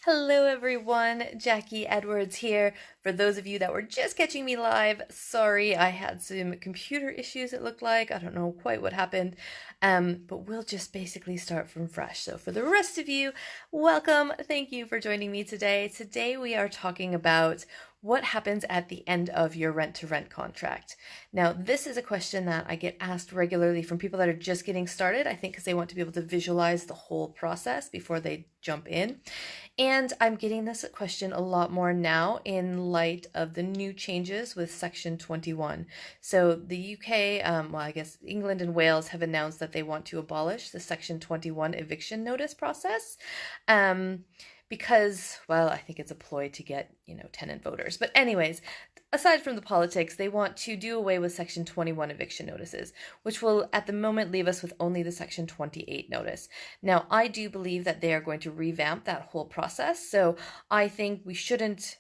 Hello everyone, Jacquie Edwards here. For those of you that were just catching me live, sorry I had some computer issues it looked like. I don't know quite what happened, but we'll just basically start from fresh. So for the rest of you, welcome. Thank you for joining me today. Today we are talking about what happens at the end of your rent-to-rent contract. Now, this is a question that I get asked regularly from people that are just getting started, I think because they want to be able to visualize the whole process before they jump in. And I'm getting this question a lot more now in light of the new changes with Section 21. So the UK, well, I guess England and Wales have announced that they want to abolish the Section 21 eviction notice process. Because, well, I think it's a ploy to get, tenant voters. But anyways, aside from the politics, they want to do away with Section 21 eviction notices, which will at the moment leave us with only the Section 28 notice. Now, I do believe that they are going to revamp that whole process. So I think we shouldn't,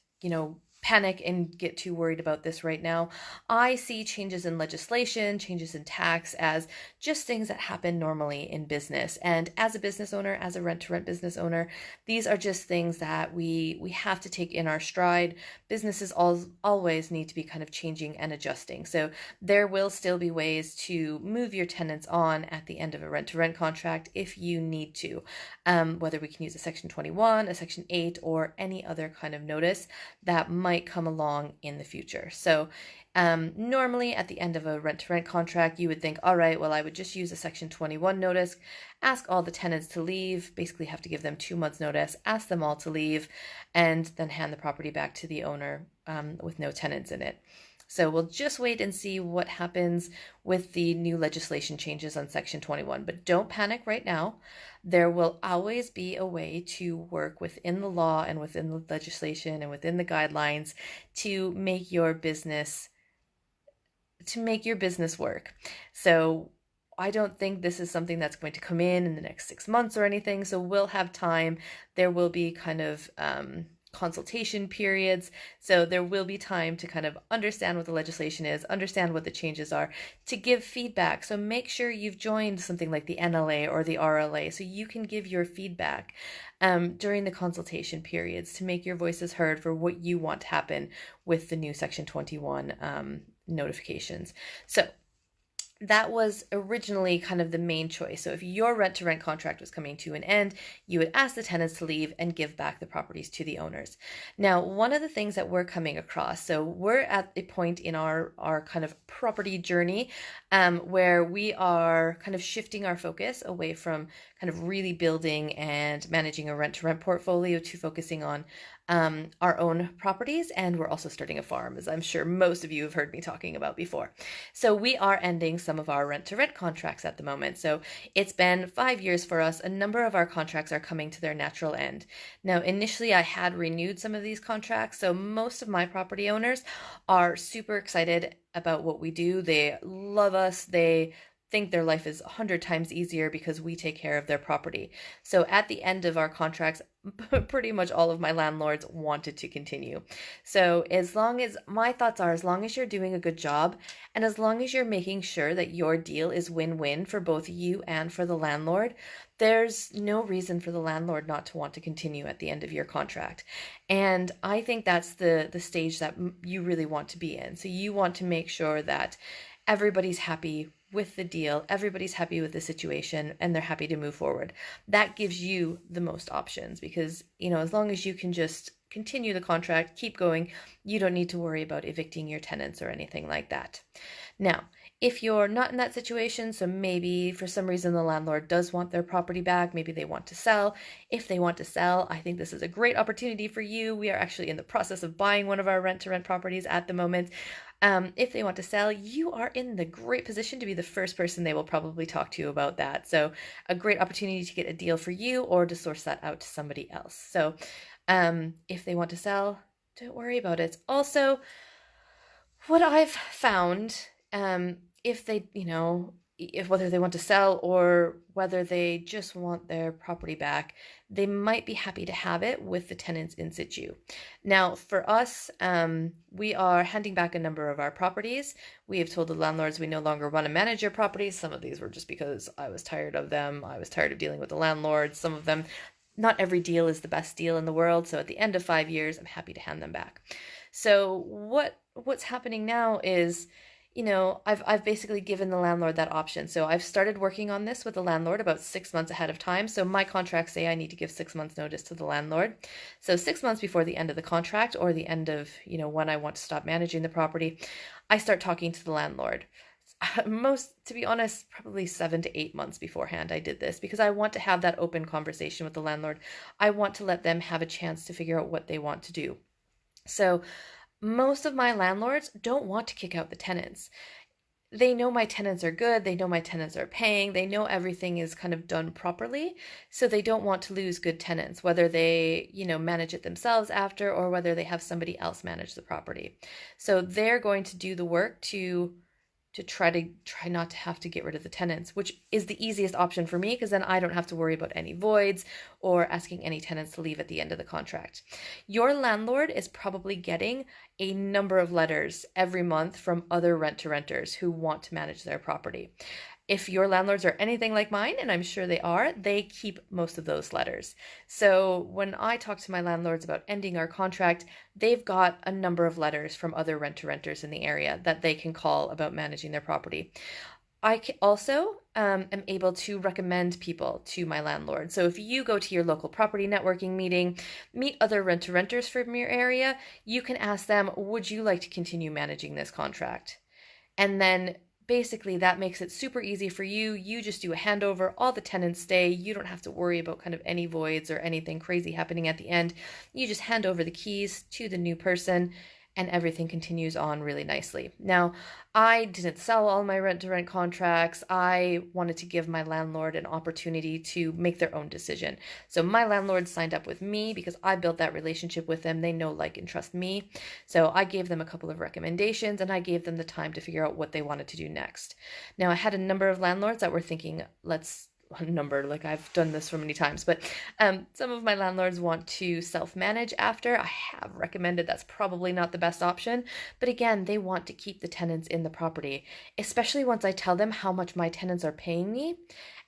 panic and get too worried about this right now. I see changes in legislation, changes in tax as just things that happen normally in business. And as a business owner, as a rent-to-rent business owner, these are just things that we have to take in our stride. Businesses always need to be kind of changing and adjusting. So there will still be ways to move your tenants on at the end of a rent-to-rent contract if you need to, whether we can use a Section 21, a Section 8, or any other kind of notice that might come along in the future. So normally at the end of a rent-to-rent contract, you would think, all right, well, I would just use a Section 21 notice, ask all the tenants to leave, basically have to give them 2 months notice, ask them all to leave, and then hand the property back to the owner with no tenants in it. So we'll just wait and see what happens with the new legislation changes on Section 21. But don't panic right now. There will always be a way to work within the law and within the legislation and within the guidelines to make your business work. So I don't think this is something that's going to come in the next 6 months or anything. So we'll have time. There will be kind of consultation periods. So there will be time to kind of understand what the legislation is, understand what the changes are, to give feedback. So make sure you've joined something like the NLA or the RLA so you can give your feedback during the consultation periods to make your voices heard for what you want to happen with the new Section 21 notifications. So that was originally kind of the main choice. So if your rent-to-rent contract was coming to an end, you would ask the tenants to leave and give back the properties to the owners. Now, one of the things that we're coming across, so we're at a point in our kind of property journey where we are kind of shifting our focus away from kind of really building and managing a rent-to-rent portfolio to focusing on our own properties, and we're also starting a farm, as I'm sure most of you have heard me talking about before. So we are ending some of our rent-to-rent contracts at the moment. So it's been 5 years for us. A number of our contracts are coming to their natural end. Now, initially I had renewed some of these contracts, so most of my property owners are super excited about what we do. They love us. They think their life is 100 times easier because we take care of their property. So at the end of our contracts, pretty much all of my landlords wanted to continue. So as long as you're doing a good job and as long as you're making sure that your deal is win-win for both you and for the landlord, there's no reason for the landlord not to want to continue at the end of your contract. And I think that's the stage that you really want to be in. So you want to make sure that everybody's happy with the deal, everybody's happy with the situation, and they're happy to move forward. That gives you the most options because, as long as you can just continue the contract, keep going, you don't need to worry about evicting your tenants or anything like that. Now, if you're not in that situation, so maybe for some reason the landlord does want their property back, maybe they want to sell. If they want to sell, I think this is a great opportunity for you. We are actually in the process of buying one of our rent-to-rent properties at the moment. If they want to sell, you are in the great position to be the first person they will probably talk to you about that. So a great opportunity to get a deal for you or to source that out to somebody else. So if they want to sell, don't worry about it. Also, what I've found, if they, if whether they want to sell or whether they just want their property back, they might be happy to have it with the tenants in situ. Now, for us, we are handing back a number of our properties. We have told the landlords we no longer want to manage your properties. Some of these were just because I was tired of them. I was tired of dealing with the landlords. Some of them not every deal is the best deal in the world. So at the end of 5 years, I'm happy to hand them back. So what's happening now is, I've basically given the landlord that option. So I've started working on this with the landlord about 6 months ahead of time. So my contracts say I need to give 6 months notice to the landlord. So 6 months before the end of the contract or the end of, when I want to stop managing the property, I start talking to the landlord. To be honest, probably 7 to 8 months beforehand I did this because I want to have that open conversation with the landlord. I want to let them have a chance to figure out what they want to do. So most of my landlords don't want to kick out the tenants. They know my tenants are good. They know my tenants are paying. They know everything is kind of done properly. So they don't want to lose good tenants, whether they, manage it themselves after or whether they have somebody else manage the property. So they're going to do the work to try not to have to get rid of the tenants, which is the easiest option for me because then I don't have to worry about any voids or asking any tenants to leave at the end of the contract. Your landlord is probably getting a number of letters every month from other rent-to-renters who want to manage their property. If your landlords are anything like mine, and I'm sure they are, they keep most of those letters. So when I talk to my landlords about ending our contract, they've got a number of letters from other rent-to-renters in the area that they can call about managing their property. I also am able to recommend people to my landlord. So if you go to your local property networking meeting, meet other rent-to-renters from your area, you can ask them, would you like to continue managing this contract? And then basically that makes it super easy for you. You just do a handover, all the tenants stay. You don't have to worry about kind of any voids or anything crazy happening at the end. You just hand over the keys to the new person and everything continues on really nicely. Now, I didn't sell all my rent-to-rent contracts. I wanted to give my landlord an opportunity to make their own decision. So my landlord signed up with me because I built that relationship with them. They know, like, and trust me. So I gave them a couple of recommendations and I gave them the time to figure out what they wanted to do next. Now, I had a number of landlords that were thinking, like I've done this so many times, but some of my landlords want to self-manage after. I have recommended that's probably not the best option, but again, they want to keep the tenants in the property, especially once I tell them how much my tenants are paying me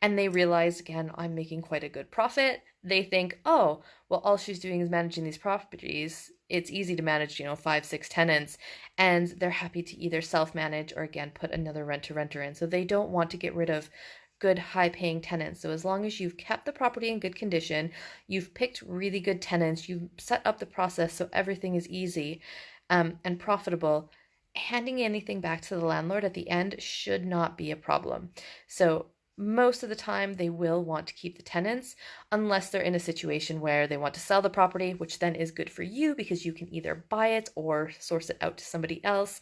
and they realize, again, I'm making quite a good profit. They think, oh, well, all she's doing is managing these properties. It's easy to manage, 5, 6 tenants, and they're happy to either self-manage or again, put another rent-to-renter in. So they don't want to get rid of good high-paying tenants. So as long as you've kept the property in good condition, you've picked really good tenants, you've set up the process so everything is easy and profitable, handing anything back to the landlord at the end should not be a problem. So most of the time they will want to keep the tenants unless they're in a situation where they want to sell the property, which then is good for you because you can either buy it or source it out to somebody else.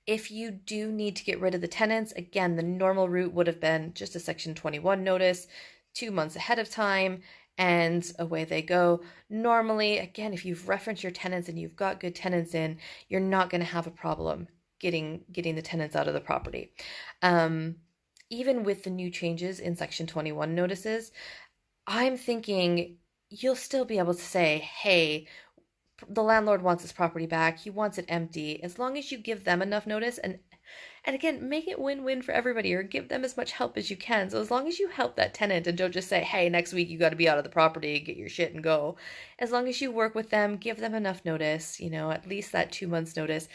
If you do need to get rid of the tenants, again, the normal route would have been just a Section 21 notice 2 months ahead of time, and away they go. Normally, again, if you've referenced your tenants and you've got good tenants in, you're not going to have a problem getting the tenants out of the property. Even with the new changes in Section 21 notices, I'm thinking you'll still be able to say, hey, the landlord wants his property back. He wants it empty. As long as you give them enough notice and again, make it win-win for everybody or give them as much help as you can. So as long as you help that tenant and don't just say, hey, next week you got to be out of the property, get your shit and go. As long as you work with them, give them enough notice, at least that 2 months notice.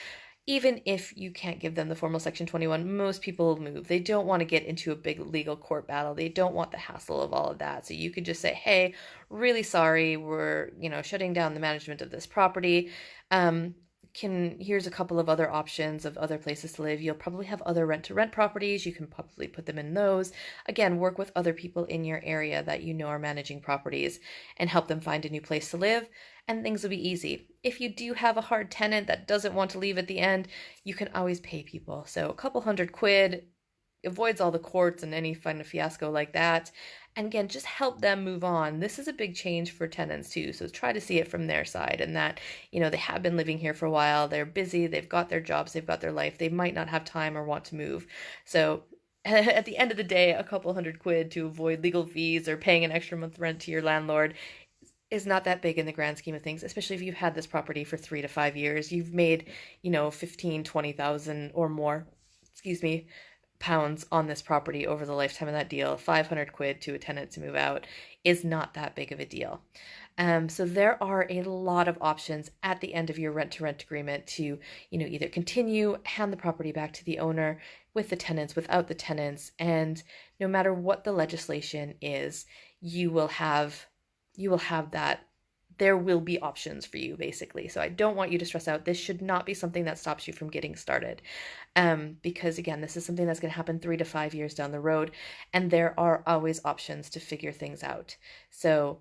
Even if you can't give them the formal Section 21, most people move. They don't want to get into a big legal court battle. They don't want the hassle of all of that. So you could just say, hey, really sorry, we're, shutting down the management of this property. Here's a couple of other options of other places to live. You'll probably have other rent-to-rent properties. You can probably put them in those. Again, work with other people in your area that are managing properties and help them find a new place to live, and things will be easy. If you do have a hard tenant that doesn't want to leave at the end, you can always pay people. So a couple £100 avoids all the courts and any kind of fiasco like that. And again, just help them move on. This is a big change for tenants too. So try to see it from their side and that, they have been living here for a while. They're busy. They've got their jobs. They've got their life. They might not have time or want to move. So at the end of the day, a couple £100 to avoid legal fees or paying an extra month rent to your landlord is not that big in the grand scheme of things, especially if you've had this property for 3 to 5 years. You've made, 15, 20,000 or more, pounds on this property over the lifetime of that deal. £500 to a tenant to move out is not that big of a deal. So there are a lot of options at the end of your rent-to-rent agreement to, either continue, hand the property back to the owner with the tenants, without the tenants, and no matter what the legislation is, you will have that. There will be options for you, basically. So I don't want you to stress out. This should not be something that stops you from getting started. Because again, this is something that's going to happen 3 to 5 years down the road, and there are always options to figure things out. So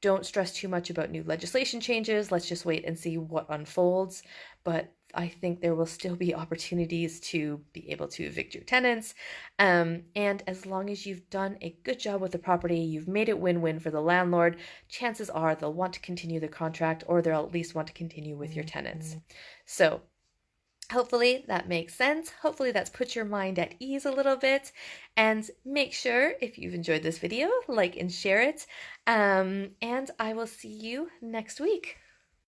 don't stress too much about new legislation changes. Let's just wait and see what unfolds. But I think there will still be opportunities to be able to evict your tenants. And as long as you've done a good job with the property, you've made it win-win for the landlord, chances are they'll want to continue the contract, or they'll at least want to continue with your tenants. So hopefully that makes sense. Hopefully that's put your mind at ease a little bit. And make sure, if you've enjoyed this video, like and share it. And I will see you next week.